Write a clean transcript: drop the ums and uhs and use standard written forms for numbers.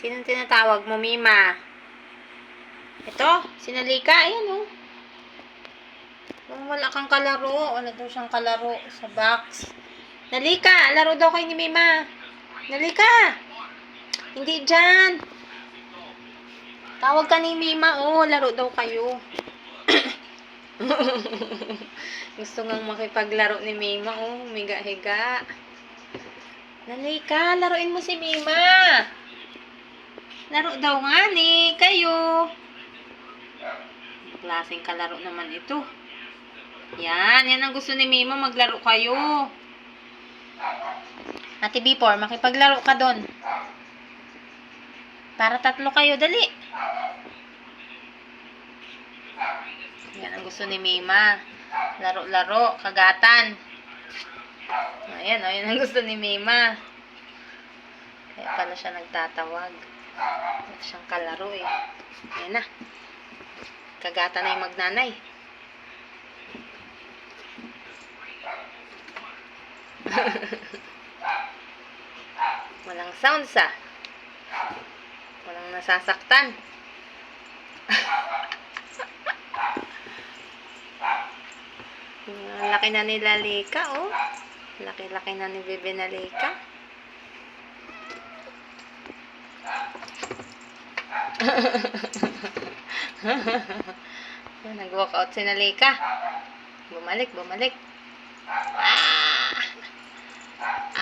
Sinong tinatawag mo, Mima? Ito, sinalika. Ayan, oh. Kung wala kang kalaro, wala daw siyang kalaro sa box. Nalika, laro daw kayo ni Mima. Nalika. Hindi dyan. Tawag ka ni Mima, oh. Laro daw kayo. Gusto ngang makipaglaro ni Mima, oh. Higa-higa. Nalika, laruin mo si Mima. Laro daw nga ni kayo. Klaseng kalaro naman ito. Yan ang gusto ni Mima, maglaro kayo. Ate B4, makipaglaro ka doon. Para 3 kayo, dali. Yan ang gusto ni Mima. Laro-laro, kagatan. Ayan ang gusto ni Mima. Kaya pala siya nagtatawag. Wala siyang kalaro eh. Ayan na. Kagatan na yung magnanay. Walang sounds ah. Walang nasasaktan. Laki na ni Lalika, oh. Laki-laki na ni Bebe na Lika. Nag-walk out si Nalika. Bumalik.